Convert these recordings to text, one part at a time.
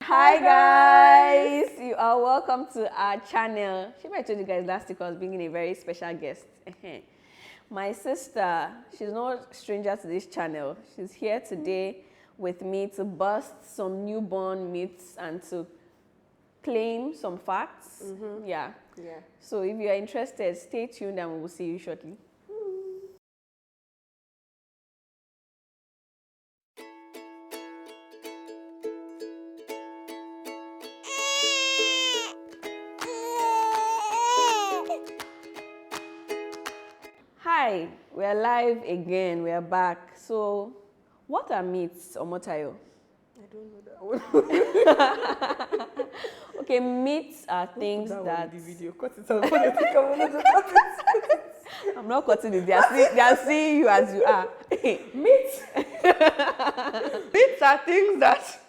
Hi guys, you are welcome to our channel. I told you guys last week I was bringing a very special guest. My sister, she's no stranger to this channel. She's here today with me to bust some newborn myths and to claim some facts. Yeah. So if you are interested, stay tuned and we will see you shortly. Hi, we're live again. We're back. So, what are myths, Omotayo? I don't know that one. Okay, myths are things that. The video. Cut it out. Cut it. I'm not cutting it. They are seeing you as you are. Myths. Myths are things that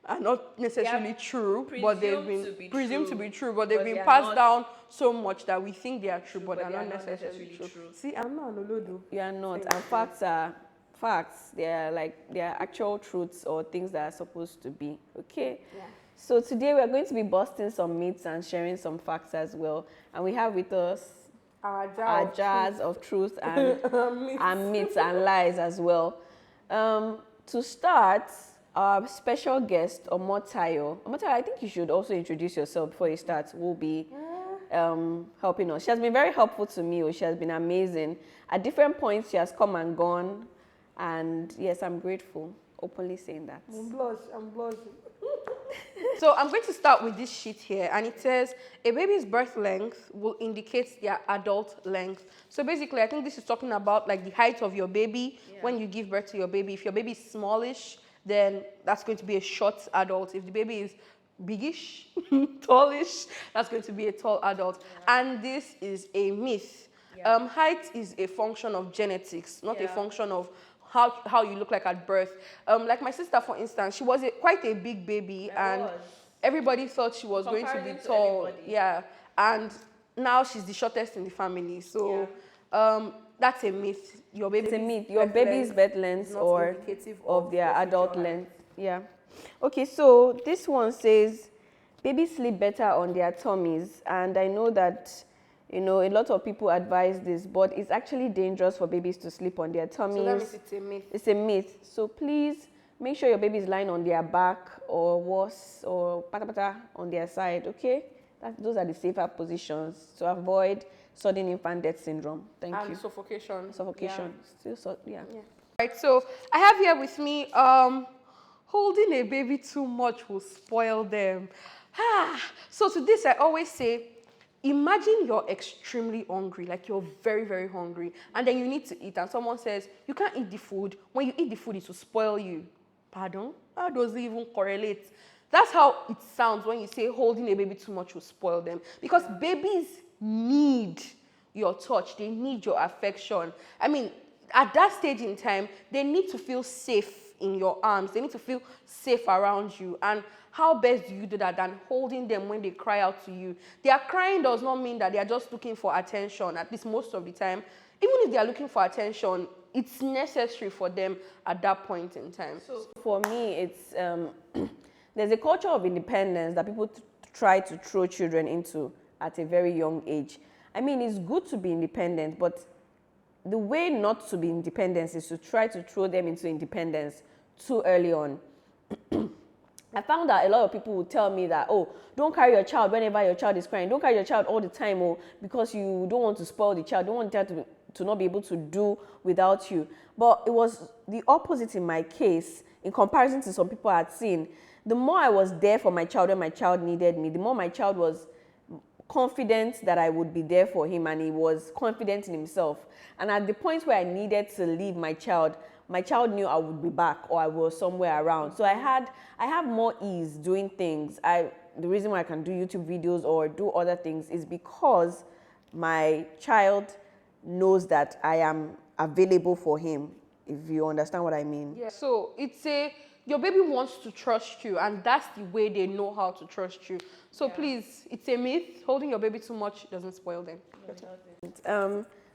are not necessarily true, but they've been presumed to be true, but they've been passed down so much that we think they are true, but they're not necessarily true. See, I'm not an Olodo. You are not. And facts are facts. They are actual truths or things that are supposed to be. Okay? Yeah. So today we are going to be busting some myths and sharing some facts as well. And we have with us our jars of truth and myths and lies as well. To start, our special guest, Omotayo. Omotayo, I think you should also introduce yourself before you start. We'll be helping us. She has been very helpful to me. She has been amazing. At different points, she has come and gone. And yes, I'm grateful. Openly saying that. I'm blushing. So I'm going to start with this sheet here, and it says a baby's birth length will indicate their adult length. So basically, I think this is talking about like the height of your baby when you give birth to your baby. If your baby is smallish, then that's going to be a short adult. If the baby is biggish, tallish, that's going to be a tall adult. And this is a myth. Height is a function of genetics, not a function of how you look like at birth. Like my sister, for instance, she was quite a big baby, and everybody thought she was going to be tall. Yeah, and now she's the shortest in the family. So that's a myth. It's a myth. Your baby's birth length or of their adult length. Yeah. Okay, so this one says babies sleep better on their tummies, and I know that a lot of people advise this, but it's actually dangerous for babies to sleep on their tummies. So that means it's a myth. It's a myth. So please make sure your baby is lying on their back or worse or pata on their side, okay? Those are the safer positions to avoid sudden infant death syndrome. Thank you. And suffocation. Suffocation. Yeah. Right, so I have here with me, holding a baby too much will spoil them. So to this, I always say, imagine you're extremely hungry, like you're very, very hungry, and then you need to eat, and someone says, you can't eat the food. When you eat the food, it will spoil you. Pardon? How does it even correlate? That's how it sounds when you say holding a baby too much will spoil them. Because babies need your touch. They need your affection. I mean, at that stage in time, they need to feel safe in your arms. They need to feel safe around you. And how best do you do that than holding them when they cry out to you? Their crying does not mean that they are just looking for attention, at least most of the time. Even if they are looking for attention, it's necessary for them at that point in time. So for me, it's there's a culture of independence that people try to throw children into at a very young age. I mean, it's good to be independent, but the way not to be independent is to try to throw them into independence too early on. I found that a lot of people would tell me that, oh, don't carry your child whenever your child is crying. Don't carry your child all the time, because you don't want to spoil the child. You don't want the child to not be able to do without you. But it was the opposite in my case, in comparison to some people I had seen. The more I was there for my child when my child needed me, the more my child was confident that I would be there for him, and he was confident in himself. And at the point where I needed to leave my child knew I would be back or I was somewhere around. So I have more ease doing things. The reason why I can do YouTube videos or do other things is because my child knows that I am available for him, if you understand what I mean. Yeah. So your baby wants to trust you, and that's the way they know how to trust you. So please, it's a myth. Holding your baby too much doesn't spoil them.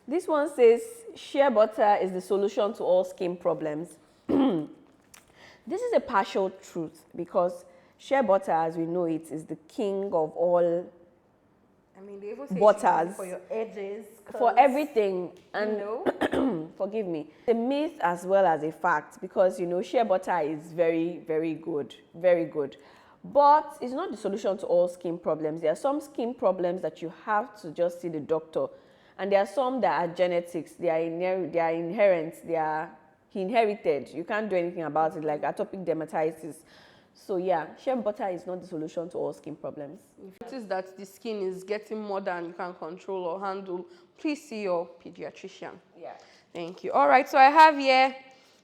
This one says, shea butter is the solution to all skin problems. This is a partial truth, because Shea butter, as we know it, is the king of all I mean, they even say butters for your edges. for everything. And You know? forgive me, a myth as well as a fact, because you know shea butter is very, very good, very good. But it's not the solution to all skin problems. There are some skin problems that you have to just see the doctor, and there are some that are genetics. They are inherent. They are inherited. You can't do anything about it, like atopic dermatitis. So yeah, shea butter is not the solution to all skin problems. If you notice that the skin is getting more than you can control or handle, please see your pediatrician. Yeah. Thank you. All right, so I have here,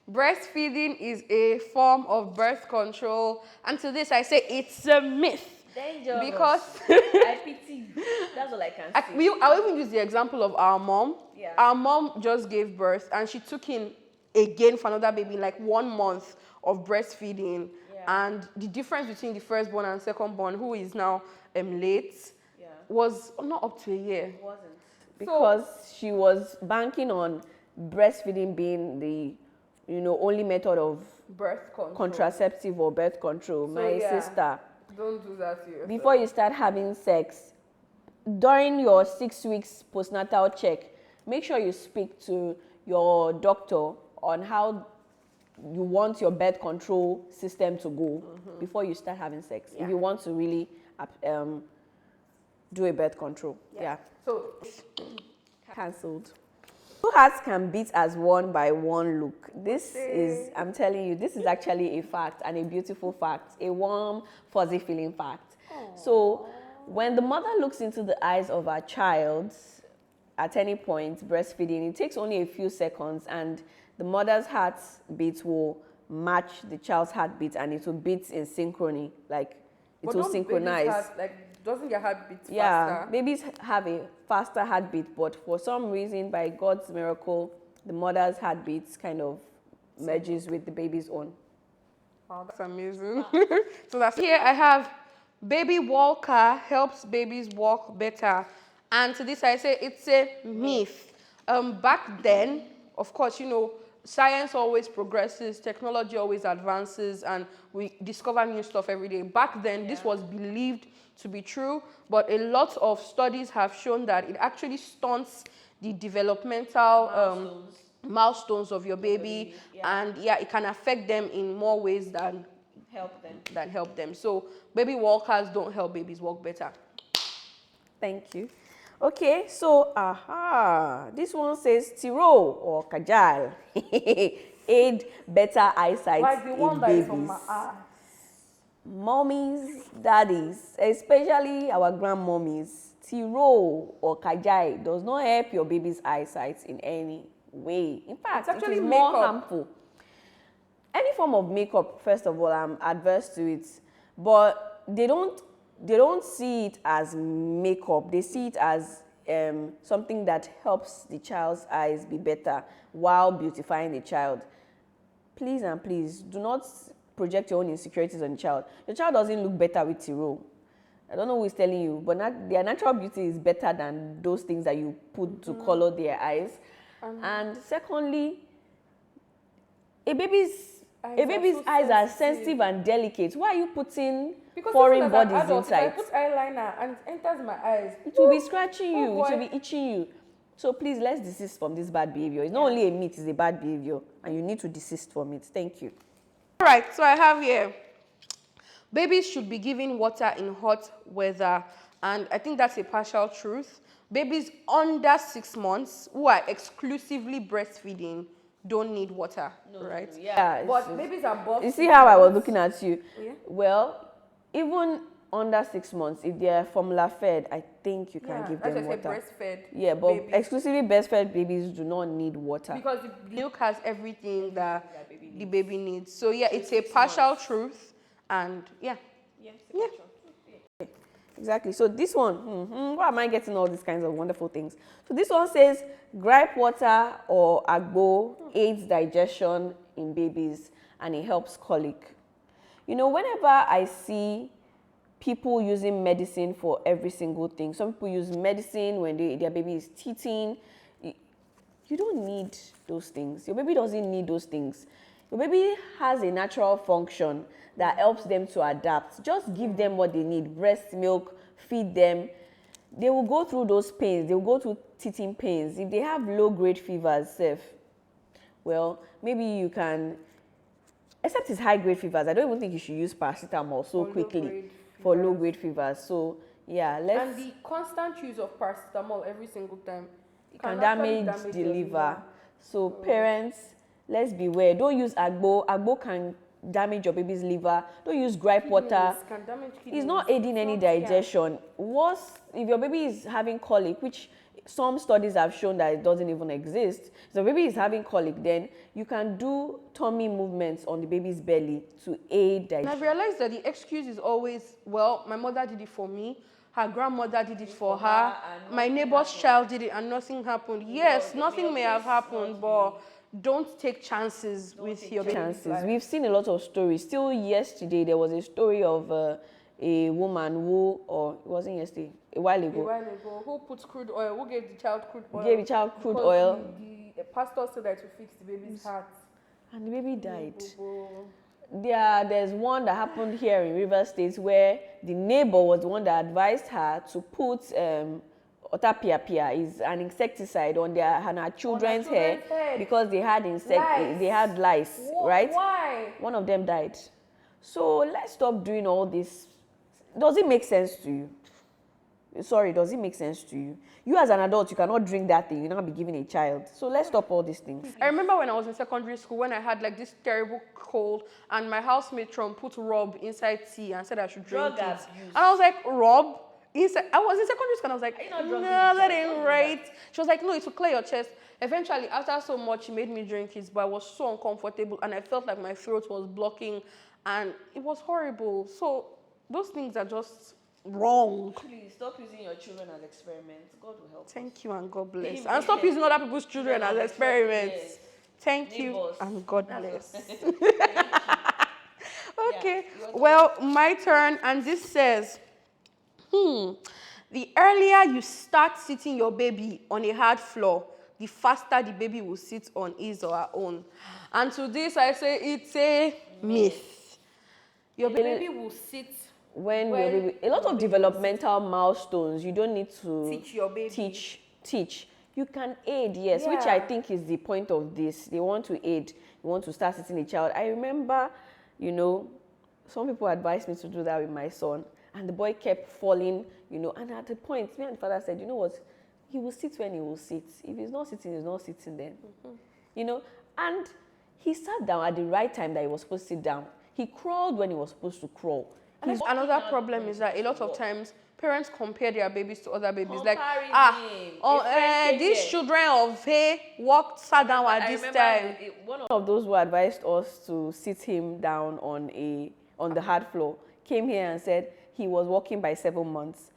breastfeeding is a form of birth control. And to this, I say it's a myth. Dangerous. Because I pity you. That's all I can say. I'll even use the example of our mom. Yeah. Our mom just gave birth and she took in again for another baby, like 1 month of breastfeeding. Yeah. And the difference between the firstborn and secondborn, who is now late, Yeah. was not up to a year. It wasn't. Because she was banking on breastfeeding being the, you know, only method of Birth control. contraceptive or birth control. So, My yeah. sister, Don't do that to yourself. before you start having sex, during your 6 weeks postnatal check, make sure you speak to your doctor on how you want your birth control system to go before you start having sex. Yeah. If you want to really do a birth control. Yeah. So, Cancelled. Two hearts can beat as one by one look. This is, I'm telling you, this is actually a fact, and a beautiful fact, a warm, fuzzy feeling fact. So when the mother looks into the eyes of her child at any point breastfeeding, it takes only a few seconds, and the mother's heartbeat will match the child's heartbeat, and it will beat in synchrony, like it will synchronize. Doesn't your heart beat faster? Yeah, babies have a faster heartbeat, but for some reason, by God's miracle, the mother's heartbeat kind of merges with the baby's own. Wow, that's amazing. So that's here I have baby walker helps babies walk better. And to this I say it's a myth. Back then, of course, you know, science always progresses, technology always advances, and we discover new stuff every day. Back then, this was believed to be true, but a lot of studies have shown that it actually stunts the developmental milestones of your baby, and yeah, it can affect them in more ways than help them. So baby walkers don't help babies walk better. Thank you. Okay, so this one says Tiro or Kajal aid better eyesight in babies. Mommies, daddies, especially our grandmommies, Tiro or Kajai does not help your baby's eyesight in any way. In fact, it's actually it is more harmful. Any form of makeup, first of all, I'm adverse to it, but they don't see it as makeup. They see it as something that helps the child's eyes be better while beautifying the child. Please and please do not project your own insecurities on the child. Your child doesn't look better with Tiro. I don't know who is telling you, but their natural beauty is better than those things that you put to color their eyes. And secondly, a baby's eyes are sensitive and delicate. Why are you putting foreign bodies inside? If I put eyeliner and it enters my eyes, it will be scratching you. Boy. It will be itching you. So please, let's desist from this bad behavior. It's not only a myth, it's a bad behavior, and you need to desist from it. Thank you. All right, so I have here, babies should be given water in hot weather, and I think that's a partial truth. Babies under 6 months who are exclusively breastfeeding don't need water, right? Yeah. But babies above, you see how I was looking at you? Yeah. Well, even under 6 months, if they're formula fed, I think you can give them water. Breastfed. Yeah, but babies. exclusively breastfed babies do not need water. Because the milk has everything that the baby needs. So yeah, it's a partial truth, and yeah. Exactly. So this one, why am I getting all these kinds of wonderful things? So this one says, gripe water or agbo aids digestion in babies, and it helps colic. You know, whenever I see people using medicine for every single thing, some people use medicine when their baby is teething. You don't need those things. Your baby doesn't need those things. Your baby has a natural function that helps them to adapt. Just give them what they need, breast milk, feed them. They will go through those pains. They will go through teething pains. If they have low-grade fevers, well, maybe you can, except it's high-grade fevers. I don't even think you should use paracetamol so quickly for low-grade fevers. So, yeah, And the constant use of paracetamol every single time can damage the liver. So parents, let's beware. Don't use agbo. Agbo can damage your baby's liver. Don't use gripe water. Can damage kidneys. It's not aiding any digestion. Worse, if your baby is having colic, which some studies have shown that it doesn't even exist. If the baby is having colic, then you can do tummy movements on the baby's belly to aid digestion. And I've realized that the excuse is always, well, my mother did it for me, her grandmother did it for her, my neighbor's child did it and nothing happened. Yes, nothing may have happened, but don't take chances with your baby's life. We've seen a lot of stories. Still yesterday, there was a story of a woman who, or it wasn't yesterday, a while ago, who put crude oil, who gave the child crude oil. Gave the child crude oil. The pastor said that to fix the baby's heart. And the baby died. There's one that happened here in Rivers State where the neighbor was the one that advised her to put otapia is an insecticide on her children's hair because they had lice, right? Why? One of them died. So let's stop doing all this. Does it make sense to you? Sorry, does it make sense to you? You as an adult, you cannot drink that thing. You're not be giving a child. So let's stop all these things. I remember when I was in secondary school when I had like this terrible cold and my housemate put rub inside tea and said I should drink it. And I was like, rub? I was in secondary school and I was like, no, that ain't right. She was like, no, it will clear your chest. Eventually, after so much, she made me drink it, but I was so uncomfortable and I felt like my throat was blocking and it was horrible. So those things are just wrong. Please stop using your children as experiments. God will help. Thank you and God bless. Amen. And stop using other people's children as experiments. Yes. Thank you and God bless. Okay, well, my turn, and this says, the earlier you start sitting your baby on a hard floor, the faster the baby will sit on his or her own. And to this I say it's a myth. Your baby will sit when your baby, a lot of developmental milestones, you don't need to teach your baby. Teach. You can aid, yes, which I think is the point of this. They want to aid. You want to start sitting a child. I remember, some people advised me to do that with my son, and the boy kept falling, and at the point, me and the father said, you know what, he will sit when he will sit. If he's not sitting, he's not sitting then. And he sat down at the right time that he was supposed to sit down. He crawled when he was supposed to crawl. Another problem is that a lot of times parents compare their babies to other babies. These children of sat down at this time. One of those who advised us to sit him down on the hard floor came here and said he was walking by 7 months.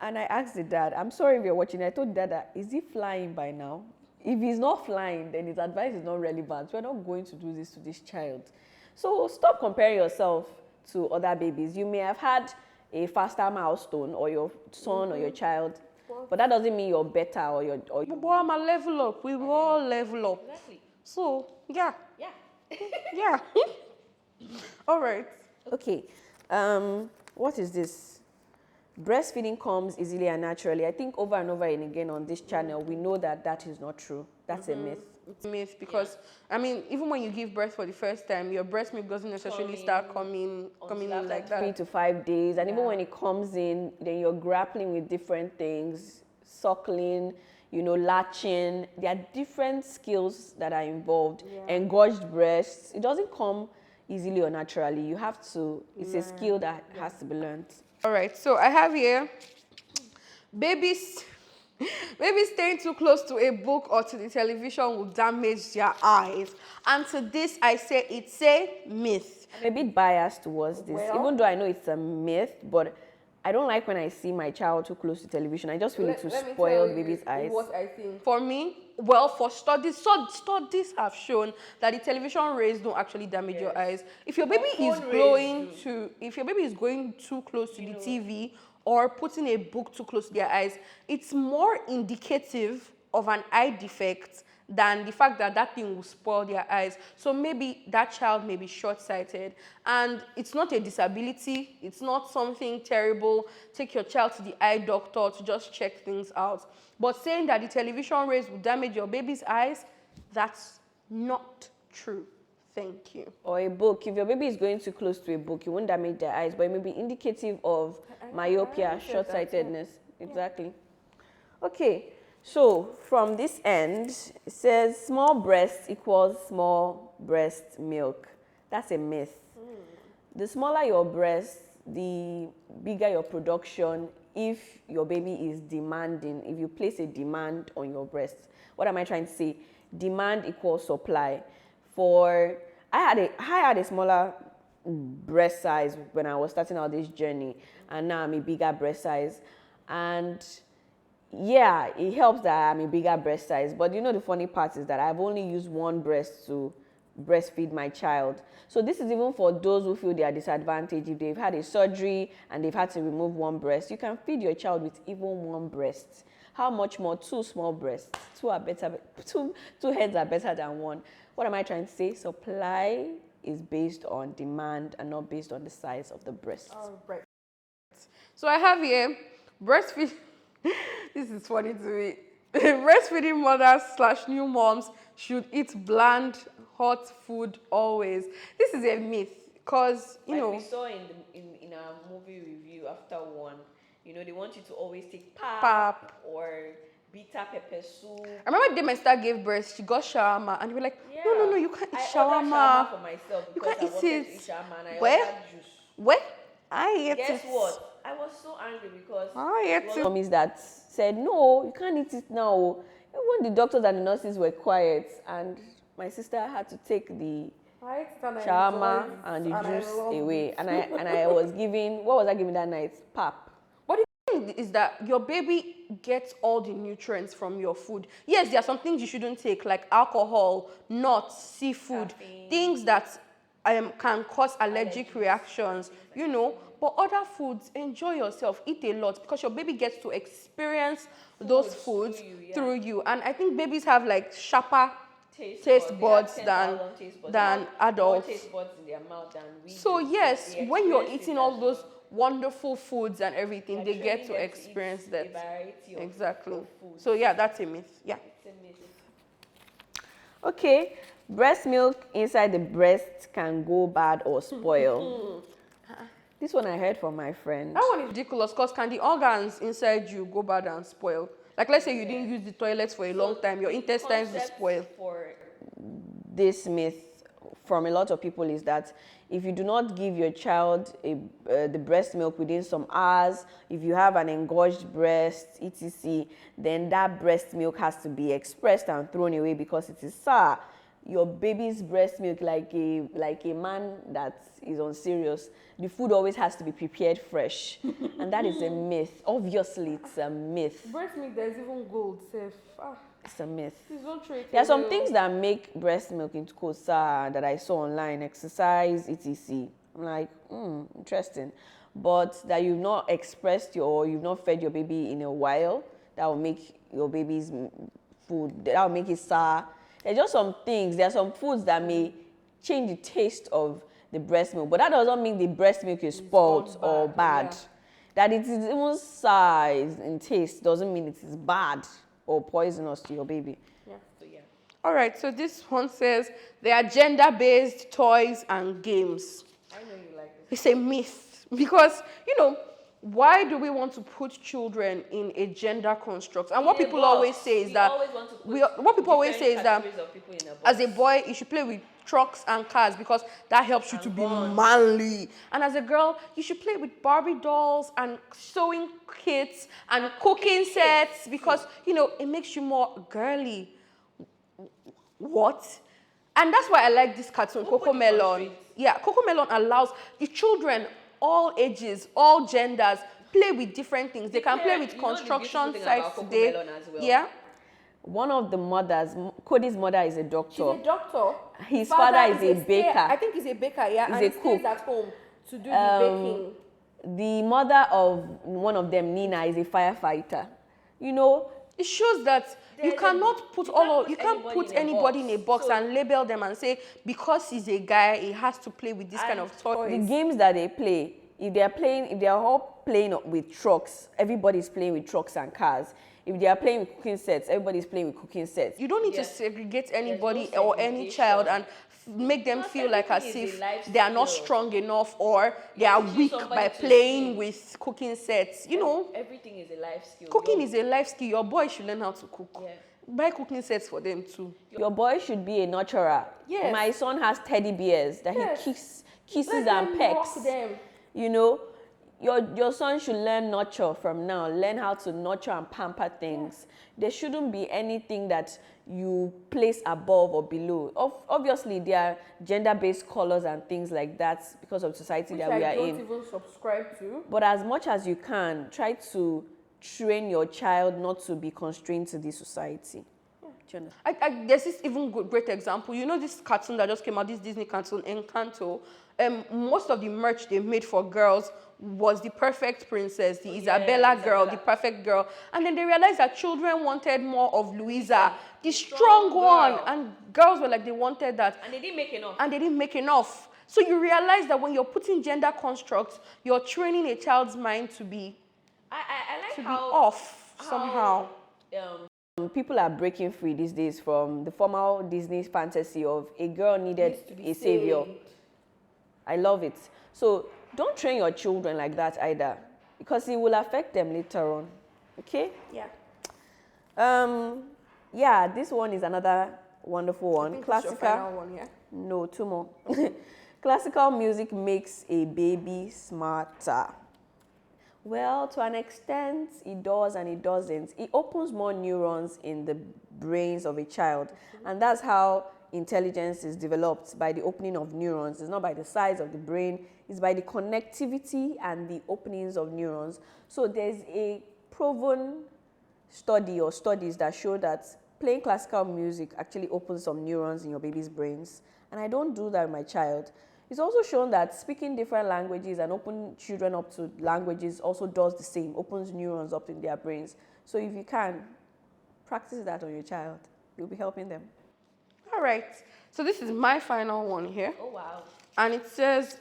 And I asked the dad, I'm sorry if you're watching, I told the dad, is he flying by now? If he's not flying, then his advice is not relevant. We're not going to do this to this child. So stop comparing yourself to other babies. You may have had a faster milestone, or your son or your child, but that doesn't mean you're better or you're. But I'm a level up. We will all level up. Exactly. So yeah. All right. Okay. What is this? Breastfeeding comes easily and naturally. I think over and over and again on this channel, we know that is not true. That's a myth. It's a myth because, even when you give birth for the first time, your breast milk doesn't necessarily start coming in like that. 3 to 5 days. And even when it comes in, then you're grappling with different things, suckling, latching. There are different skills that are involved. Engorged breasts. It doesn't come easily or naturally. You have to, it's a skill that has to be learned. All right, so I have here, babies staying too close to a book or to the television will damage their eyes. And to this, I say it's a myth. I'm a bit biased towards this, even though I know it's a myth, but I don't like when I see my child too close to television. I just feel it to spoil the baby's eyes. What I think. For me, for studies have shown that the television rays don't actually damage your eyes. If your baby is going too close to the TV or putting a book too close to their eyes, it's more indicative of an eye defect than the fact that that thing will spoil their eyes. So maybe that child may be short-sighted, and it's not a disability, it's not something terrible. Take your child to the eye doctor to just check things out. But saying that the television rays will damage your baby's eyes, that's not true. Thank you. Or a book. If your baby is going too close to a book, you won't damage their eyes, but it may be indicative of myopia, short-sightedness. Exactly. Okay. So from this end, it says small breast equals small breast milk. That's a myth. The smaller your breast, the bigger your production if your baby is demanding, if you place a demand on your breast. What am I trying to say? Demand equals supply. I had a smaller breast size when I was starting out this journey, and now I'm a bigger breast size. And yeah, it helps that I'm a bigger breast size, but you know the funny part is that I've only used one breast to breastfeed my child. So this is even for those who feel they are disadvantaged. If they've had a surgery and they've had to remove one breast, you can feed your child with even one breast. How much more? Two small breasts. Two heads are better than one. What am I trying to say? Supply is based on demand and not based on the size of the breast. All right. So I have here breastfeed. This is funny to me. Breastfeeding mothers / new moms should eat bland, hot food always. This is a myth because, you know. We saw in our movie review after one, you know, they want you to always take pap or bitter pepper soup. I remember the day my sister gave birth, she got shawarma, and we were like, no, you can't eat shawarma. I ordered shawarma for myself you because can't I wanted eat to eat shawarma, and I Where? ordered juice. Where? I ate Guess it. what? I was so angry because Tummies that said, no, you can't eat it now. Even the doctors and the nurses were quiet, and my sister had to take the shawarma and the juice away. And I was giving, what was I giving that night? Pap. But the thing is that your baby gets all the nutrients from your food. Yes, there are some things you shouldn't take, like alcohol, nuts, seafood, things that can cause allergic reactions, you know. But other foods, enjoy yourself, eat a lot, because your baby gets to experience those foods through you. And I think babies have like sharper taste buds than adults. More taste buds in their mouth than we So do. yes, when you're eating all those wonderful foods and everything, they get to experience that. Exactly. So yeah, that's a myth. Yeah. It's a myth. Okay, breast milk inside the breast can go bad or spoil. This one I heard from my friend. That one is ridiculous, because can the organs inside you go bad and spoil? Like, let's say you didn't use the toilets for a long time, your intestines will spoil. For this myth from a lot of people is that if you do not give your child the breast milk within some hours, if you have an engorged breast, etc., then that breast milk has to be expressed and thrown away because it is sour. Your baby's breast milk, like a man that is on serious, the food always has to be prepared fresh. And that is a myth. Obviously, it's a myth. Breast milk, there's even gold, safe. It's a myth. There are some things that make breast milk into sour that I saw online, exercise, etc. I'm like, interesting. But that you've not expressed you've not fed your baby in a while, that will make your baby's food, that will make it sour. There's just some things, there are some foods that may change the taste of the breast milk, but that doesn't mean the breast milk is spoiled or bad. Yeah. That it is even sour in taste doesn't mean it is bad or poisonous to your baby. Yeah. So, yeah. All right, so this one says they are gender-based toys and games. I know you like this. It's a myth because, you know, why do we want to put children in a gender construct? And what people always say is that as a boy, you should play with trucks and cars because that helps you to be manly. And as a girl, you should play with Barbie dolls and sewing kits and cooking sets because, you know, it makes you more girly. What? And that's why I like this cartoon, Coco Melon. Yeah, Coco Melon allows the children, all ages, all genders, play with different things. They can play with construction sites today. Well. Yeah. One of the mothers, Cody's mother is a doctor. She's a doctor. His father is a baker. I think he's a baker, yeah. He's and a he cook. stays at home to do the baking. The mother of one of them, Nina, is a firefighter. You know, It shows that you cannot put anybody in a box and label them and say because he's a guy he has to play with this kind of toys. The games that they play, if they are all playing with trucks, everybody's playing with trucks and cars. If they are playing with cooking sets, everybody's playing with cooking sets. You don't need to segregate anybody or any child and make them feel like as if they are not strong enough or they are weak by playing with cooking sets. You know, everything is a life skill. Cooking is a life skill. Your boy should learn how to cook. Yeah. Buy cooking sets for them too. Your boy should be a nurturer. Yes. My son has teddy bears that he kisses and pecks. You know, your son should learn nurture from now. Learn how to nurture and pamper things. There shouldn't be anything that you place above or below. Obviously, there are gender-based colors and things like that because of society that we are in. I don't even subscribe to. But as much as you can, try to train your child not to be constrained to this society. There's this even great example. You know this cartoon that just came out, this Disney cartoon, Encanto? Most of the merch they made for girls was the perfect princess, the Isabella girl, the perfect girl. And then they realized that children wanted more of Louisa, the strong one. And girls were like, they wanted that. And they didn't make enough. So you realize that when you're putting gender constructs, you're training a child's mind to be off somehow. People are breaking free these days from the formal Disney fantasy of a girl needed a savior. I love it. So don't train your children like that either, because it will affect them later on. Okay? Yeah. Yeah, this one is another wonderful one. I think Classical. it's your final one, yeah? No, two more. Classical music makes a baby smarter. Well, to an extent, it does and it doesn't. It opens more neurons in the brains of a child. And that's how intelligence is developed, by the opening of neurons. It's not by the size of the brain. It's by the connectivity and the openings of neurons. So there's a proven study or studies that show that playing classical music actually opens some neurons in your baby's brains. And I don't do that with my child. It's also shown that speaking different languages and open children up to languages also does the same, opens neurons up in their brains. So if you can, practice that on your child. You'll be helping them. All right. So this is my final one here. Oh, wow. And it says,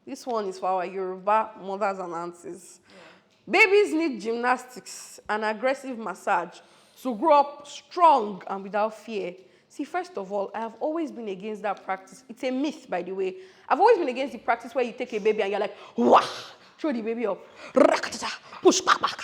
this one is for our Yoruba mothers and aunties. Yeah. Babies need gymnastics and aggressive massage to grow up strong and without fear. See, first of all, I have always been against that practice. It's a myth, by the way. I've always been against the practice where you take a baby and you're like, wah, throw the baby up, push back.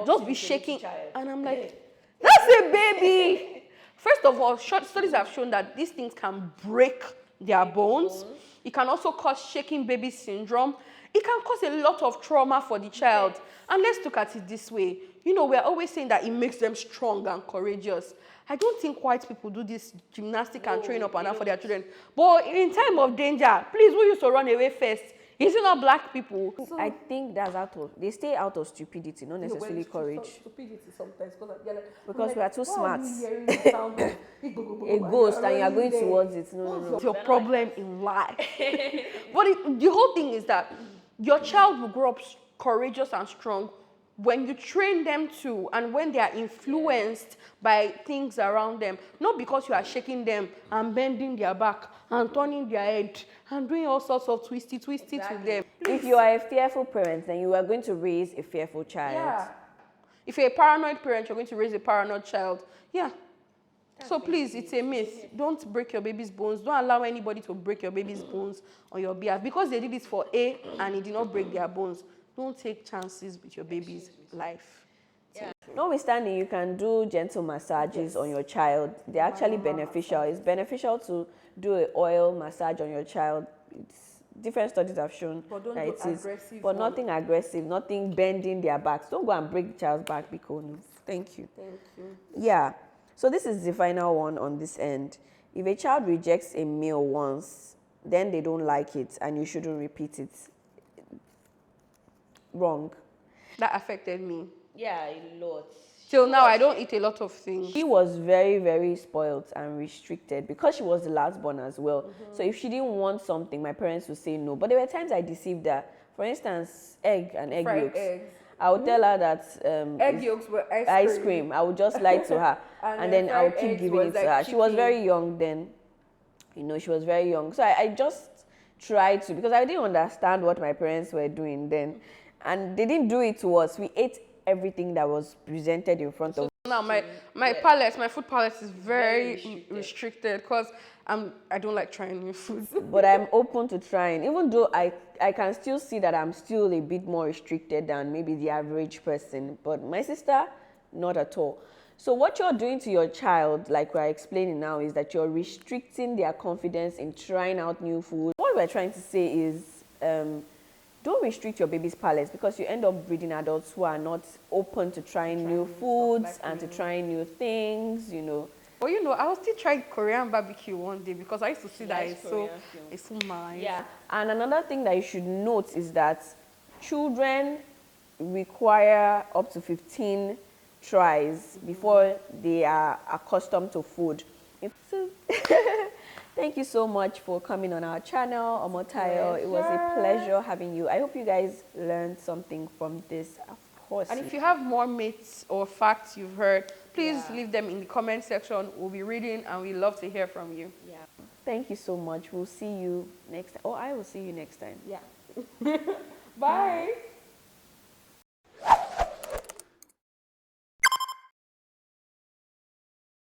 Just be shaking. And I'm like, that's a baby. First of all, studies have shown that these things can break their bones. It can also cause shaking baby syndrome. It can cause a lot of trauma for the child. And let's look at it this way. You know, we're always saying that it makes them strong and courageous. I don't think white people do this gymnastic and train up and down for their children. But in time of danger, please, who used to run away first? Is it not black people? So, I think that's they stay out of stupidity, not necessarily courage. Stupidity sometimes, because we are too smart. A ghost and you are going towards it. No. It's your problem in life. But the whole thing is that your child will grow up courageous and strong when you train them to, and when they are influenced by things around them, not because you are shaking them and bending their back and turning their head and doing all sorts of twisty to them. If you are a fearful parent, then you are going to raise a fearful child. Yeah. If you're a paranoid parent, you're going to raise a paranoid child. Yeah. So please, it's a myth. Don't break your baby's bones. Don't allow anybody to break your baby's bones on your behalf. Because they did it for A and it did not break their bones, don't take chances with your baby's life. Yeah. Notwithstanding, you can do gentle massages on your child. They're actually beneficial. It's beneficial to do an oil massage on your child. Different studies have shown that it is. But nothing aggressive, nothing bending their backs. Don't go and break the child's back because thank you. Thank you. Yeah. So this is the final one on this end. If a child rejects a meal once, then they don't like it and you shouldn't repeat it. Wrong. That affected me. Yeah, a lot. Till now, I don't eat a lot of things. She was very, very spoiled and restricted because she was the last born as well. So if she didn't want something, my parents would say no. But there were times I deceived her. For instance, egg and egg Fried yolks. eggs. I would tell her that Egg yolks were ice cream. I would just lie to her, And and then I would fried keep eggs giving was it to like her. She was chicken. very young then. You know, she was very young. So I just tried to, because I didn't understand what my parents were doing then. And they didn't do it to us. We ate everything that was presented in front of us. Now my palate, my food palate is very restricted because I don't like trying new foods. But I'm open to trying, even though I can still see that I'm still a bit more restricted than maybe the average person. But my sister, not at all. So what you're doing to your child, like we're explaining now, is that you're restricting their confidence in trying out new food. What we're trying to say is, don't restrict your baby's palate, because you end up breeding adults who are not open to trying new foods and to trying new things, you know. But you know, I was still trying Korean barbecue one day because I used to see that it's so nice. Yeah. And another thing that you should note is that children require up to 15 tries before they are accustomed to food. So, thank you so much for coming on our channel, Omotayo. It was a pleasure having you. I hope you guys learned something from this, of course. And if you have more myths or facts you've heard, please leave them in the comment section. We'll be reading and we love to hear from you. Yeah. Thank you so much. We'll see you next time. Oh, I will see you next time. Yeah. Bye.